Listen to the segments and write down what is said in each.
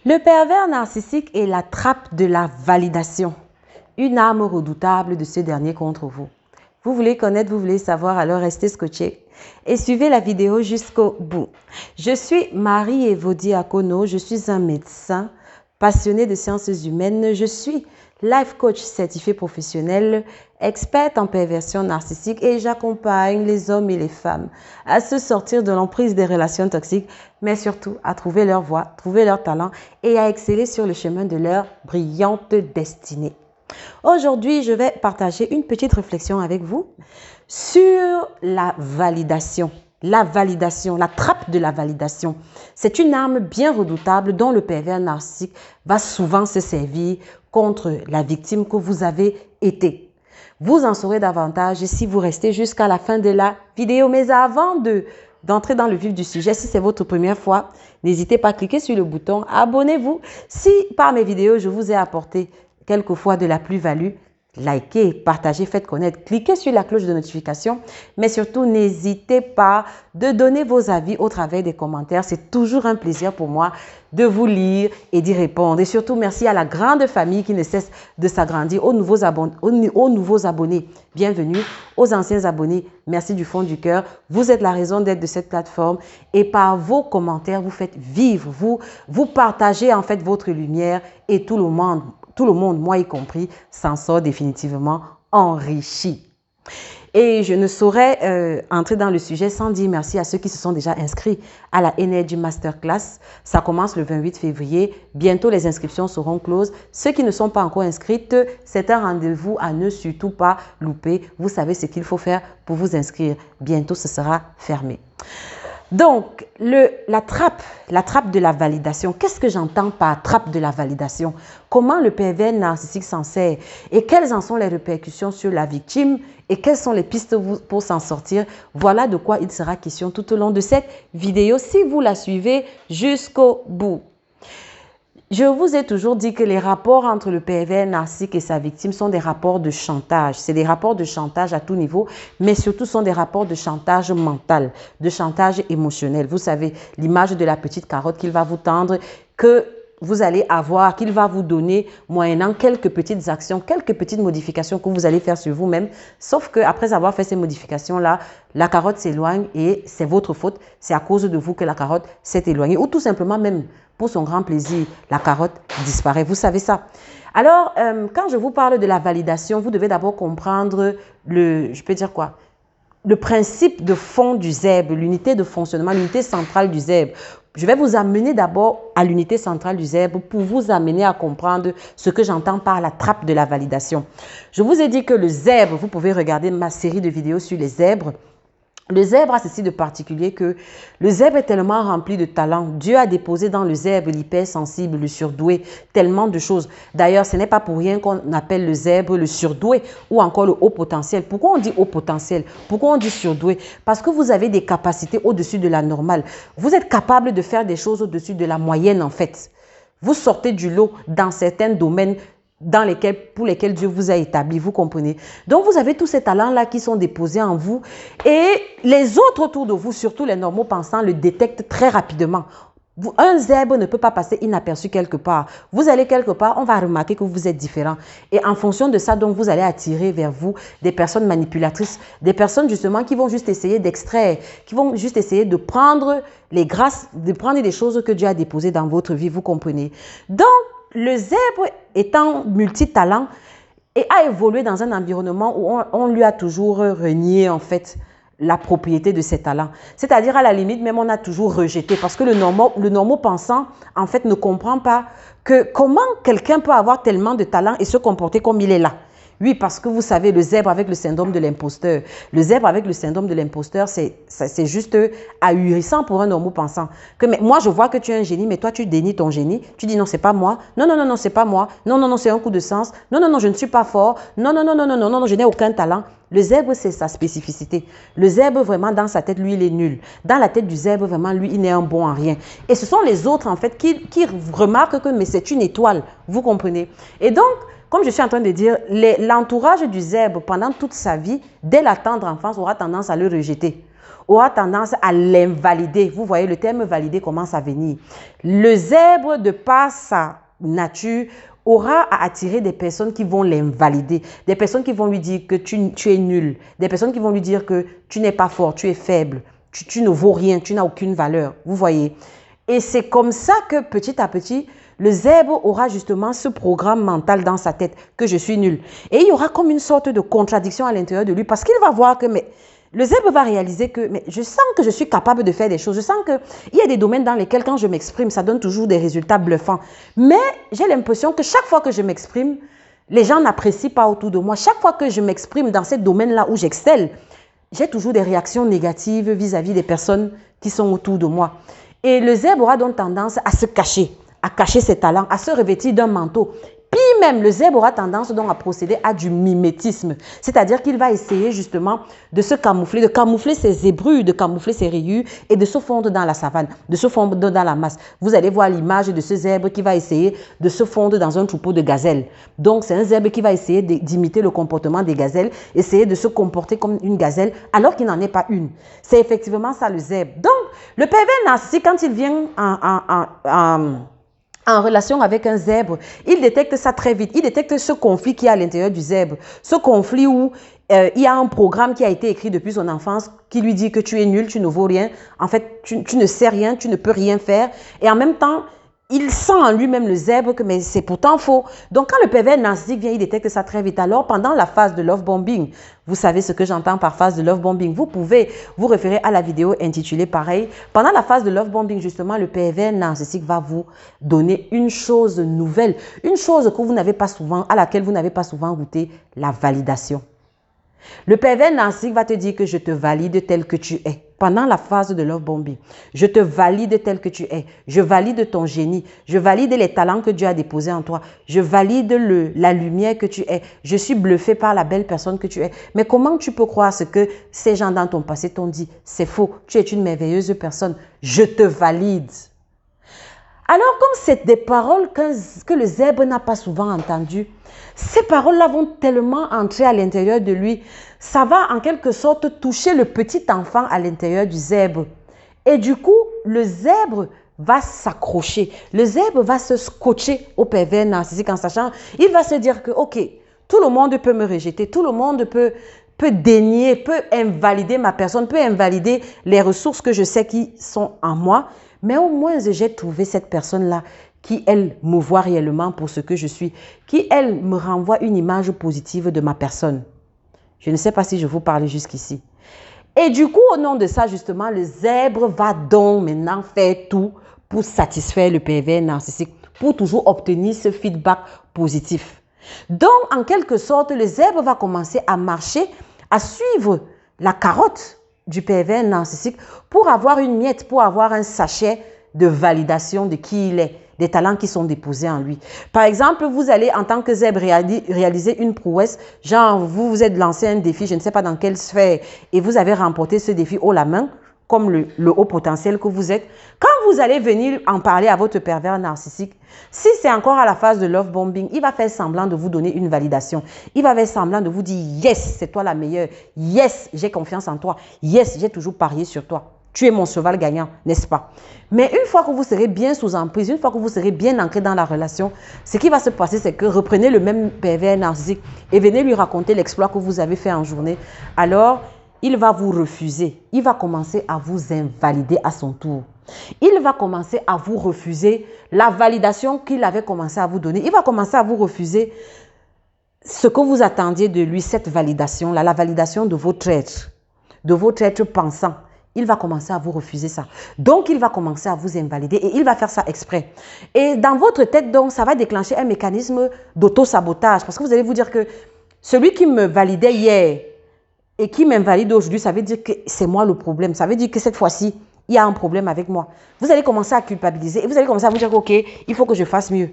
Le pervers narcissique est la trappe de la validation, une arme redoutable de ce dernier contre vous. Vous voulez connaître, vous voulez savoir, alors restez scotché et suivez la vidéo jusqu'au bout. Je suis Marie-Evody Akono, je suis un médecin passionné de sciences humaines, je suis life coach certifié professionnel, experte en perversion narcissique et j'accompagne les hommes et les femmes à se sortir de l'emprise des relations toxiques, mais surtout à trouver leur voie, trouver leur talent et à exceller sur le chemin de leur brillante destinée. Aujourd'hui, je vais partager une petite réflexion avec vous sur la validation. La validation, la trappe de la validation. C'est une arme bien redoutable dont le pervers narcissique va souvent se servir contre la victime que vous avez été. Vous en saurez davantage si vous restez jusqu'à la fin de la vidéo. Mais avant d'entrer dans le vif du sujet, si c'est votre première fois, n'hésitez pas à cliquer sur le bouton abonnez-vous. Si par mes vidéos, je vous ai apporté quelquefois de la plus-value, likez, partagez, faites connaître, cliquez sur la cloche de notification, mais surtout n'hésitez pas de donner vos avis au travers des commentaires. C'est toujours un plaisir pour moi de vous lire et d'y répondre. Et surtout, merci à la grande famille qui ne cesse de s'agrandir, aux nouveaux abonnés. Bienvenue aux anciens abonnés. Merci du fond du cœur. Vous êtes la raison d'être de cette plateforme et par vos commentaires, vous faites vivre, vous partagez en fait votre lumière et tout le monde, moi y compris, s'en sort définitivement enrichi. Et je ne saurais entrer dans le sujet sans dire merci à ceux qui se sont déjà inscrits à la Energy Masterclass. Ça commence le 28 février. Bientôt, les inscriptions seront closes. Ceux qui ne sont pas encore inscrits, c'est un rendez-vous à ne surtout pas louper. Vous savez ce qu'il faut faire pour vous inscrire. Bientôt, ce sera fermé. Donc, la trappe de la validation. Qu'est-ce que j'entends par trappe de la validation? Comment le pervers narcissique s'en sert? Et quelles en sont les répercussions sur la victime? Et quelles sont les pistes pour s'en sortir? Voilà de quoi il sera question tout au long de cette vidéo, si vous la suivez jusqu'au bout. Je vous ai toujours dit que les rapports entre le pervers narcissique et sa victime sont des rapports de chantage. C'est des rapports de chantage à tout niveau, mais surtout sont des rapports de chantage mental, de chantage émotionnel. Vous savez, l'image de la petite carotte qu'il va vous tendre, que vous allez avoir, qu'il va vous donner moyennant quelques petites actions, quelques petites modifications que vous allez faire sur vous-même. Sauf qu'après avoir fait ces modifications-là, la carotte s'éloigne et c'est votre faute. C'est à cause de vous que la carotte s'est éloignée. Ou tout simplement même, pour son grand plaisir, la carotte disparaît. Vous savez ça. Alors, quand je vous parle de la validation, vous devez d'abord comprendre le principe de fond du zèbre, l'unité de fonctionnement, l'unité centrale du zèbre. Je vais vous amener d'abord à l'unité centrale du zèbre pour vous amener à comprendre ce que j'entends par la trappe de la validation. Je vous ai dit que le zèbre, vous pouvez regarder ma série de vidéos sur les zèbres. Le zèbre a ceci de particulier que le zèbre est tellement rempli de talent. Dieu a déposé dans le zèbre l'hypersensible, le surdoué, tellement de choses. D'ailleurs, ce n'est pas pour rien qu'on appelle le zèbre le surdoué ou encore le haut potentiel. Pourquoi on dit haut potentiel? Pourquoi on dit surdoué? Parce que vous avez des capacités au-dessus de la normale. Vous êtes capable de faire des choses au-dessus de la moyenne en fait. Vous sortez du lot dans certains domaines pour lesquels Dieu vous a établi, vous comprenez. Donc, vous avez tous ces talents-là qui sont déposés en vous et les autres autour de vous, surtout les normaux pensants, le détectent très rapidement. Un zèbre ne peut pas passer inaperçu quelque part. Vous allez quelque part, on va remarquer que vous êtes différent. Et en fonction de ça, donc, vous allez attirer vers vous des personnes manipulatrices, des personnes justement qui vont juste essayer d'extraire, qui vont juste essayer de prendre les grâces, de prendre des choses que Dieu a déposées dans votre vie, vous comprenez. Donc, le zèbre étant multitalent et a évolué dans un environnement où on lui a toujours renié en fait la propriété de ses talents. C'est-à-dire à la limite même on a toujours rejeté parce que le normal pensant en fait ne comprend pas que comment quelqu'un peut avoir tellement de talent et se comporter comme il est là. Oui, parce que vous savez, le zèbre avec le syndrome de l'imposteur. Le zèbre avec le syndrome de l'imposteur, c'est juste ahurissant pour un normal pensant. Mais moi, je vois que tu es un génie, mais toi, tu dénies ton génie. Tu dis non, c'est pas moi. Non, non, non, non, c'est pas moi. Non, non, non, c'est un coup de sens. Non, non, non, je ne suis pas fort. Non, non, non, non, non, non, non, je n'ai aucun talent. Le zèbre, c'est sa spécificité. Le zèbre, vraiment, dans sa tête, lui, il est nul. Dans la tête du zèbre, vraiment, lui, il n'est un bon en rien. Et ce sont les autres, en fait, qui remarquent que mais c'est une étoile. Vous comprenez? Et donc, comme je suis en train de dire, l'entourage du zèbre pendant toute sa vie, dès la tendre enfance, aura tendance à le rejeter. aura tendance à l'invalider. Vous voyez, le terme valider commence à venir. Le zèbre, de par sa nature, aura à attirer des personnes qui vont l'invalider, des personnes qui vont lui dire que tu es nul, des personnes qui vont lui dire que tu n'es pas fort, tu es faible, tu ne vaux rien, tu n'as aucune valeur. Vous voyez? Et c'est comme ça que petit à petit, le zèbre aura justement ce programme mental dans sa tête que je suis nul. Et il y aura comme une sorte de contradiction à l'intérieur de lui parce qu'il va voir que le zèbre va réaliser que je sens que je suis capable de faire des choses. Je sens qu'il y a des domaines dans lesquels quand je m'exprime, ça donne toujours des résultats bluffants. Mais j'ai l'impression que chaque fois que je m'exprime, les gens n'apprécient pas autour de moi. Chaque fois que je m'exprime dans ces domaines-là où j'excelle, j'ai toujours des réactions négatives vis-à-vis des personnes qui sont autour de moi. Et le zèbre aura donc tendance à se cacher, à cacher ses talents, à se revêtir d'un manteau. Puis même, le zèbre aura tendance donc à procéder à du mimétisme. C'est-à-dire qu'il va essayer justement de se camoufler, de camoufler ses zébrures, de camoufler ses rayures et de se fondre dans la savane, de se fondre dans la masse. Vous allez voir l'image de ce zèbre qui va essayer de se fondre dans un troupeau de gazelles. Donc, c'est un zèbre qui va essayer d'imiter le comportement des gazelles, essayer de se comporter comme une gazelle alors qu'il n'en est pas une. C'est effectivement ça le zèbre. Donc, le pervers narcissique, quand il vient en relation avec un zèbre, il détecte ça très vite. Il détecte ce conflit qui est à l'intérieur du zèbre. Ce conflit où il y a un programme qui a été écrit depuis son enfance qui lui dit que tu es nul, tu ne vaux rien. En fait, tu ne sais rien, tu ne peux rien faire. Et en même temps, il sent en lui-même le zèbre que mais c'est pourtant faux. Donc, quand le pervers narcissique vient, il détecte ça très vite. Alors, pendant la phase de love bombing, vous savez ce que j'entends par phase de love bombing. Vous pouvez vous référer à la vidéo intitulée pareil. Pendant la phase de love bombing, justement, le pervers narcissique va vous donner une chose nouvelle, une chose que vous n'avez pas souvent, à laquelle vous n'avez pas souvent goûté, la validation. Le pervers narcissique va te dire que je te valide tel que tu es. Pendant la phase de love bombing, je te valide tel que tu es. Je valide ton génie. Je valide les talents que Dieu a déposés en toi. Je valide la lumière que tu es. Je suis bluffé par la belle personne que tu es. Mais comment tu peux croire ce que ces gens dans ton passé t'ont dit? C'est faux. Tu es une merveilleuse personne. Je te valide. Alors, comme c'est des paroles que le zèbre n'a pas souvent entendues, ces paroles-là vont tellement entrer à l'intérieur de lui, ça va en quelque sorte toucher le petit enfant à l'intérieur du zèbre. Et du coup, le zèbre va s'accrocher. Le zèbre va se scotcher au pervers narcissique en sachant, il va se dire que, ok, tout le monde peut me rejeter, tout le monde peut dénier, peut invalider ma personne, peut invalider les ressources que je sais qui sont en moi. Mais au moins, j'ai trouvé cette personne-là qui, elle, me voit réellement pour ce que je suis, qui, elle, me renvoie une image positive de ma personne. Je ne sais pas si je vous parle jusqu'ici. Et du coup, au nom de ça, justement, le zèbre va donc maintenant faire tout pour satisfaire le pervers narcissique, pour toujours obtenir ce feedback positif. Donc, en quelque sorte, le zèbre va commencer à marcher, à suivre la carotte du pervers narcissique pour avoir une miette, pour avoir un sachet de validation de qui il est, des talents qui sont déposés en lui. Par exemple, vous allez en tant que zèbre réaliser une prouesse, genre vous vous êtes lancé un défi, je ne sais pas dans quelle sphère, et vous avez remporté ce défi haut la main, comme le haut potentiel que vous êtes. Quand vous allez venir en parler à votre pervers narcissique, si c'est encore à la phase de love bombing, il va faire semblant de vous donner une validation. Il va faire semblant de vous dire « Yes, c'est toi la meilleure. Yes, j'ai confiance en toi. Yes, j'ai toujours parié sur toi. Tu es mon cheval gagnant, n'est-ce pas ?» Mais une fois que vous serez bien sous emprise, une fois que vous serez bien ancré dans la relation, ce qui va se passer, c'est que reprenez le même pervers narcissique et venez lui raconter l'exploit que vous avez fait en journée. Alors, il va vous refuser. Il va commencer à vous invalider à son tour. Il va commencer à vous refuser la validation qu'il avait commencé à vous donner. Il va commencer à vous refuser ce que vous attendiez de lui, cette validation-là, la validation de votre être pensant. Il va commencer à vous refuser ça. Donc, il va commencer à vous invalider et il va faire ça exprès. Et dans votre tête, donc, ça va déclencher un mécanisme d'auto-sabotage parce que vous allez vous dire que celui qui me validait hier et qui m'invalide aujourd'hui, ça veut dire que c'est moi le problème. Ça veut dire que cette fois-ci, il y a un problème avec moi. Vous allez commencer à culpabiliser et vous allez commencer à vous dire, ok, il faut que je fasse mieux.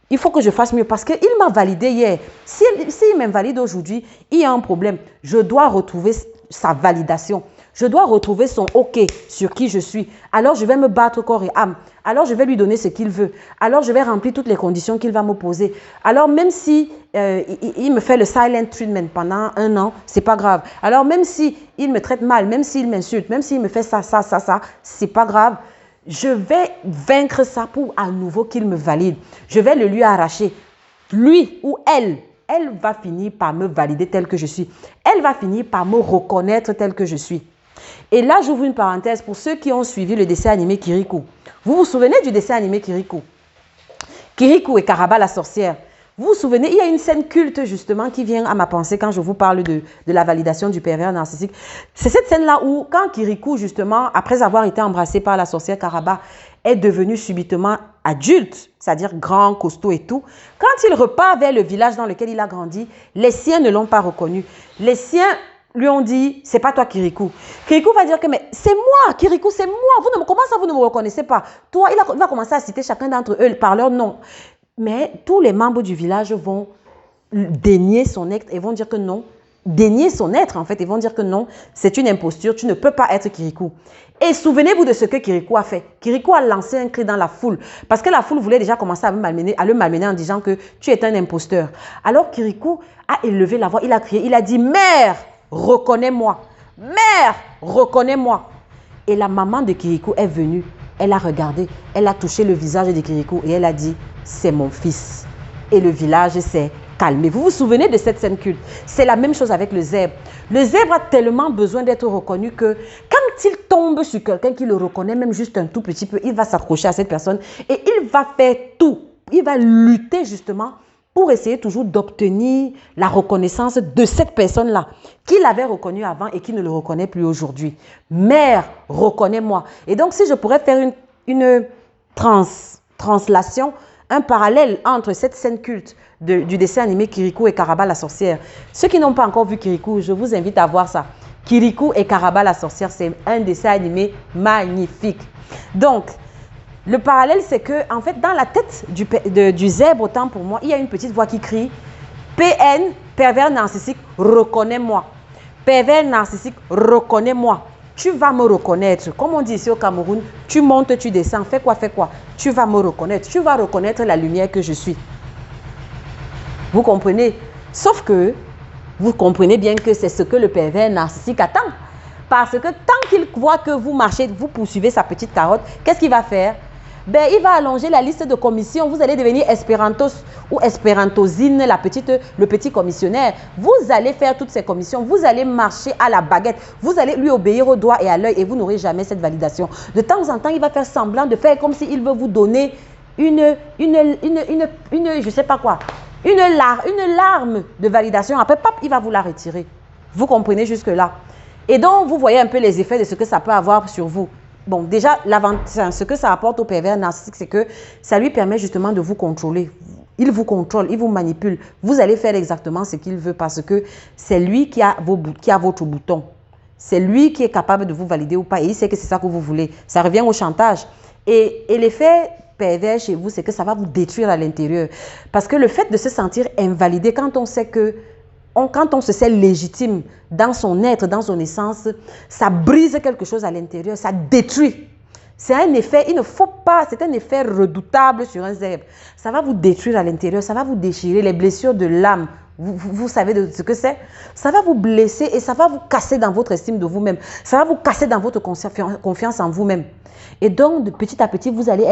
Il faut que je fasse mieux parce qu'il m'a validé hier. S'il m'invalide aujourd'hui, il y a un problème. Je dois retrouver sa validation. Je dois retrouver son OK sur qui je suis. Alors, je vais me battre corps et âme. Alors, je vais lui donner ce qu'il veut. Alors, je vais remplir toutes les conditions qu'il va m'opposer. Alors, même si il me fait le silent treatment pendant 1 an, c'est pas grave. Alors, même si il me traite mal, même s'il m'insulte, même s'il me fait ça, c'est pas grave. Je vais vaincre ça pour à nouveau qu'il me valide. Je vais le lui arracher. Lui ou elle va finir par me valider tel que je suis. Elle va finir par me reconnaître tel que je suis. Et là, j'ouvre une parenthèse pour ceux qui ont suivi le dessin animé Kirikou. Vous vous souvenez du dessin animé Kirikou? Kirikou et Karaba la sorcière. Vous vous souvenez, il y a une scène culte justement qui vient à ma pensée quand je vous parle de la validation du pervers narcissique. C'est cette scène-là où, quand Kirikou justement, après avoir été embrassé par la sorcière Karaba, est devenu subitement adulte, c'est-à-dire grand, costaud et tout. Quand il repart vers le village dans lequel il a grandi, les siens ne l'ont pas reconnu. Les siens lui ont dit, c'est pas toi Kirikou. Kirikou va dire que, mais c'est moi, Kirikou, c'est moi. Comment ça, vous ne me reconnaissez pas? Toi, il va commencer à citer chacun d'entre eux par leur nom. Mais tous les membres du village vont dénier son être et vont dire que non. Dénier son être, en fait, ils vont dire que non, c'est une imposture, tu ne peux pas être Kirikou. Et souvenez-vous de ce que Kirikou a fait. Kirikou a lancé un cri dans la foule parce que la foule voulait déjà commencer à le malmener en disant que tu es un imposteur. Alors Kirikou a élevé la voix, il a crié, il a dit « Mère, reconnais-moi! Mère, reconnais-moi !» Et la maman de Kirikou est venue, elle a regardé, elle a touché le visage de Kirikou et elle a dit « C'est mon fils ». Et le village s'est calmé. Vous vous souvenez de cette scène culte? C'est la même chose avec le zèbre. Le zèbre a tellement besoin d'être reconnu que quand il tombe sur quelqu'un qui le reconnaît, même juste un tout petit peu, il va s'accrocher à cette personne et il va faire tout. Il va lutter justement pour essayer toujours d'obtenir la reconnaissance de cette personne-là, qui l'avait reconnu avant et qui ne le reconnaît plus aujourd'hui. Mère, reconnais-moi. Et donc, si je pourrais faire une translation, un parallèle entre cette scène culte du dessin animé Kirikou et Karaba la sorcière. Ceux qui n'ont pas encore vu Kirikou, je vous invite à voir ça. Kirikou et Karaba la sorcière, c'est un dessin animé magnifique. Donc, le parallèle, c'est que, en fait, dans la tête du zèbre, autant pour moi, il y a une petite voix qui crie « PN, pervers narcissique, reconnais-moi. Pervers narcissique, reconnais-moi. Tu vas me reconnaître. » Comme on dit ici au Cameroun, tu montes, tu descends, fais quoi, fais quoi. Tu vas me reconnaître. Tu vas reconnaître la lumière que je suis. Vous comprenez? Sauf que, vous comprenez bien que c'est ce que le pervers narcissique attend. Parce que tant qu'il voit que vous marchez, vous poursuivez sa petite carotte, qu'est-ce qu'il va faire? Ben, il va allonger la liste de commissions. Vous allez devenir espérantos ou espérantosine, le petit commissionnaire. Vous allez faire toutes ces commissions. Vous allez marcher à la baguette. Vous allez lui obéir au doigt et à l'œil et vous n'aurez jamais cette validation. De temps en temps, il va faire semblant de faire comme s'il veut vous donner je sais pas quoi, une larme de validation. Après, pop, il va vous la retirer. Vous comprenez jusque-là? Et donc, vous voyez un peu les effets de ce que ça peut avoir sur vous. Bon, déjà, ce que ça apporte au pervers narcissique, c'est que ça lui permet justement de vous contrôler. Il vous contrôle, il vous manipule. Vous allez faire exactement ce qu'il veut parce que c'est lui qui a votre bouton. C'est lui qui est capable de vous valider ou pas. Et il sait que c'est ça que vous voulez. Ça revient au chantage. Et l'effet pervers chez vous, c'est que ça va vous détruire à l'intérieur. Parce que le fait de se sentir invalidé, quand on sait que quand on se sent légitime dans son être, dans son essence, ça brise quelque chose à l'intérieur, ça détruit. C'est un effet, il ne faut pas, c'est un effet redoutable sur un zèbre. Ça va vous détruire à l'intérieur, ça va vous déchirer, les blessures de l'âme. Vous savez de ce que c'est? Ça va vous blesser et ça va vous casser dans votre estime de vous-même. Ça va vous casser dans votre confiance en vous-même. Et donc, de petit à petit, vous allez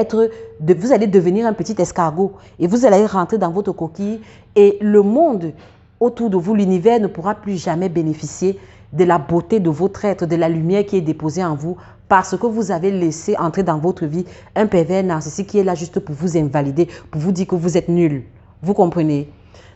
devenir un petit escargot et vous allez rentrer dans votre coquille et le monde autour de vous, l'univers ne pourra plus jamais bénéficier de la beauté de votre être, de la lumière qui est déposée en vous parce que vous avez laissé entrer dans votre vie un pervers narcissique qui est là juste pour vous invalider, pour vous dire que vous êtes nul. Vous comprenez?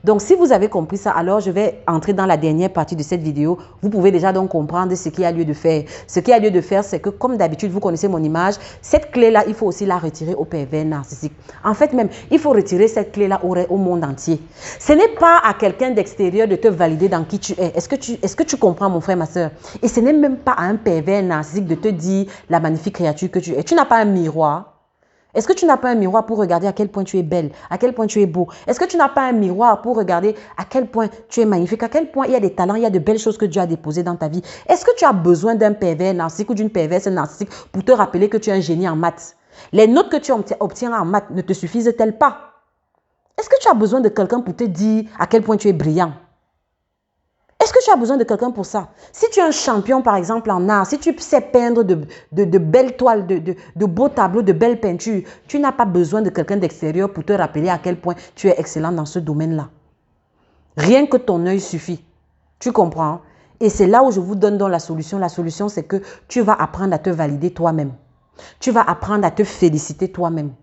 Donc, si vous avez compris ça, alors je vais entrer dans la dernière partie de cette vidéo. Vous pouvez déjà donc comprendre ce qu'il y a lieu de faire. Ce qu'il y a lieu de faire, c'est que comme d'habitude, vous connaissez mon image, cette clé-là, il faut aussi la retirer au pervers narcissique. En fait même, il faut retirer cette clé-là au monde entier. Ce n'est pas à quelqu'un d'extérieur de te valider dans qui tu es. Est-ce que tu comprends, mon frère, ma soeur? Et ce n'est même pas à un pervers narcissique de te dire la magnifique créature que tu es. Tu n'as pas un miroir. Est-ce que tu n'as pas un miroir pour regarder à quel point tu es belle, à quel point tu es beau? Est-ce que tu n'as pas un miroir pour regarder à quel point tu es magnifique, à quel point il y a des talents, il y a de belles choses que Dieu a déposées dans ta vie? Est-ce que tu as besoin d'un pervers narcissique ou d'une perverse narcissique pour te rappeler que tu es un génie en maths? Les notes que tu obtiens en maths ne te suffisent-elles pas? Est-ce que tu as besoin de quelqu'un pour te dire à quel point tu es brillant? Est-ce que tu as besoin de quelqu'un pour ça? Si tu es un champion, par exemple, en art, si tu sais peindre de belles toiles, de beaux tableaux, de belles peintures, tu n'as pas besoin de quelqu'un d'extérieur pour te rappeler à quel point tu es excellent dans ce domaine-là. Rien que ton œil suffit. Tu comprends? Et c'est là où je vous donne donc la solution. La solution, c'est que tu vas apprendre à te valider toi-même. Tu vas apprendre à te féliciter toi-même.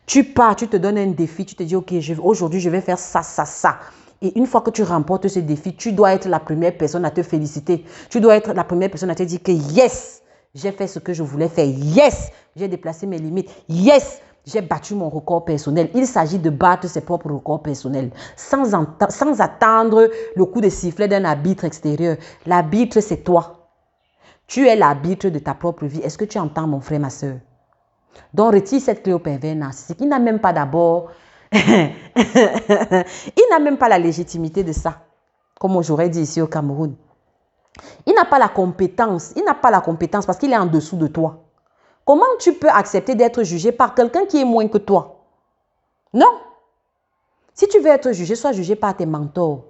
Tu pars, tu te donnes un défi, tu te dis, ok, aujourd'hui, je vais faire ça, ça, ça. Et une fois que tu remportes ce défi, tu dois être la première personne à te féliciter. Tu dois être la première personne à te dire que yes, j'ai fait ce que je voulais faire. Yes, j'ai déplacé mes limites. Yes, j'ai battu mon record personnel. Il s'agit de battre ses propres records personnels sans attendre le coup de sifflet d'un arbitre extérieur. L'arbitre, c'est toi. Tu es l'arbitre de ta propre vie. Est-ce que tu entends, mon frère, ma soeur? Donc, retire cette clé au pervers narcissique. Il n'a même pas d'abord... il n'a même pas la légitimité de ça, comme j'aurais dit ici au Cameroun. Il n'a pas la compétence. Il n'a pas la compétence parce qu'il est en dessous de toi. Comment tu peux accepter d'être jugé par quelqu'un qui est moins que toi? Non. Si tu veux être jugé, sois jugé par tes mentors.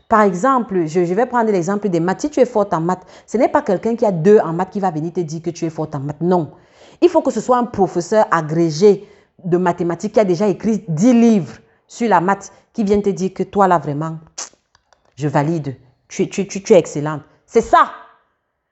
Par exemple, je vais prendre l'exemple des maths. Si tu es forte en maths, ce n'est pas quelqu'un qui a 2 en maths qui va venir te dire que tu es forte en maths. Non. Il faut que ce soit un professeur agrégé de mathématiques qui a déjà écrit 10 livres sur la maths qui vient te dire que toi là vraiment, je valide. Tu es excellente. C'est ça.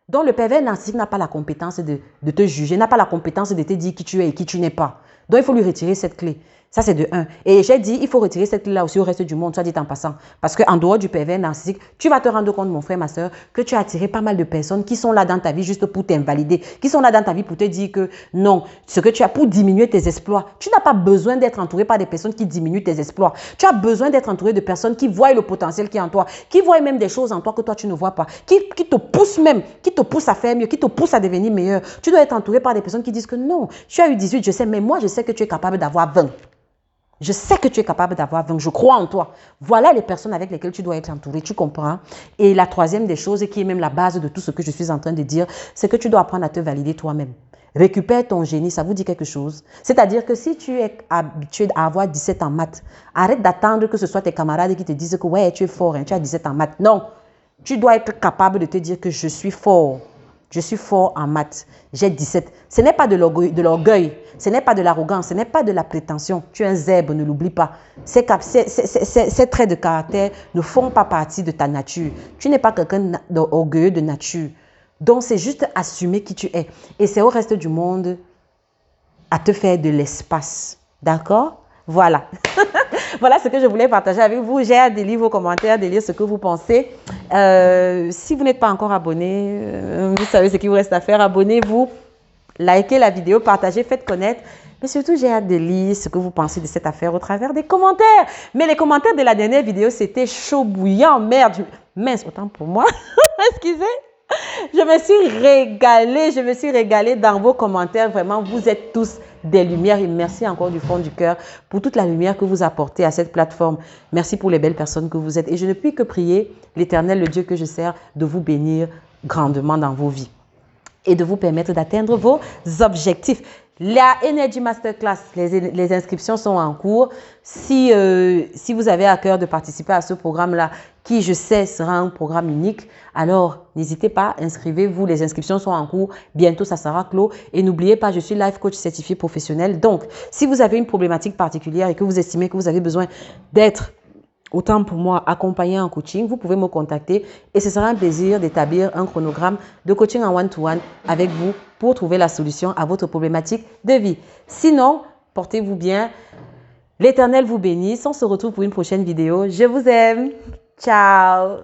Donc le pervers narcissique n'a pas la compétence de te juger, n'a pas la compétence de te dire qui tu es et qui tu n'es pas. Donc il faut lui retirer cette clé. Ça, c'est de 1. Et j'ai dit, il faut retirer cette clé-là aussi au reste du monde, soit dit en passant. Parce qu'en dehors du pervers narcissique, tu vas te rendre compte, mon frère, ma soeur, que tu as attiré pas mal de personnes qui sont là dans ta vie juste pour t'invalider, qui sont là dans ta vie pour te dire que non, ce que tu as pour diminuer tes exploits. Tu n'as pas besoin d'être entouré par des personnes qui diminuent tes exploits. Tu as besoin d'être entouré de personnes qui voient le potentiel qui est en toi, qui voient même des choses en toi que toi, tu ne vois pas, qui te poussent même, qui te poussent à faire mieux, qui te poussent à devenir meilleur. Tu dois être entouré par des personnes qui disent que non, tu as eu 18, je sais, mais moi, je sais que tu es capable d'avoir 20. Je sais que tu es capable d'avoir 20, je crois en toi. Voilà les personnes avec lesquelles tu dois être entouré, tu comprends? Et la troisième des choses, et qui est même la base de tout ce que je suis en train de dire, c'est que tu dois apprendre à te valider toi-même. Récupère ton génie, ça vous dit quelque chose? C'est-à-dire que si tu es habitué à avoir 17 en maths, arrête d'attendre que ce soit tes camarades qui te disent que ouais, tu es fort, hein, tu as 17 en maths. Non, tu dois être capable de te dire que je suis fort. Je suis fort en maths. J'ai 17. Ce n'est pas de l'orgueil. Ce n'est pas de l'arrogance. Ce n'est pas de la prétention. Tu es un zèbre, ne l'oublie pas. Ces traits de caractère ne font pas partie de ta nature. Tu n'es pas quelqu'un d'orgueilleux de nature. Donc, c'est juste assumer qui tu es. Et c'est au reste du monde à te faire de l'espace. D'accord? Voilà. Voilà ce que je voulais partager avec vous. J'ai hâte de lire vos commentaires, de lire ce que vous pensez. Si vous n'êtes pas encore abonné, vous savez ce qu'il vous reste à faire. Abonnez-vous, likez la vidéo, partagez, faites connaître. Mais surtout, j'ai hâte de lire ce que vous pensez de cette affaire au travers des commentaires. Mais les commentaires de la dernière vidéo, c'était chaud bouillant. Merde, mince, autant pour moi. Excusez. Je me suis régalée dans vos commentaires. Vraiment, vous êtes tous des lumières et merci encore du fond du cœur pour toute la lumière que vous apportez à cette plateforme. Merci pour les belles personnes que vous êtes. Et je ne puis que prier l'Éternel, le Dieu que je sers, de vous bénir grandement dans vos vies et de vous permettre d'atteindre vos objectifs. La Energy Masterclass, les inscriptions sont en cours. Si vous avez à cœur de participer à ce programme-là, qui je sais sera un programme unique, alors n'hésitez pas, inscrivez-vous. Les inscriptions sont en cours. Bientôt, ça sera clos. Et n'oubliez pas, je suis life coach certifié professionnel. Donc, si vous avez une problématique particulière et que vous estimez que vous avez besoin d'être, autant pour moi, accompagné en coaching, vous pouvez me contacter et ce sera un plaisir d'établir un chronogramme de coaching en one-to-one avec vous pour trouver la solution à votre problématique de vie. Sinon, portez-vous bien. L'Éternel vous bénisse. On se retrouve pour une prochaine vidéo. Je vous aime. Ciao.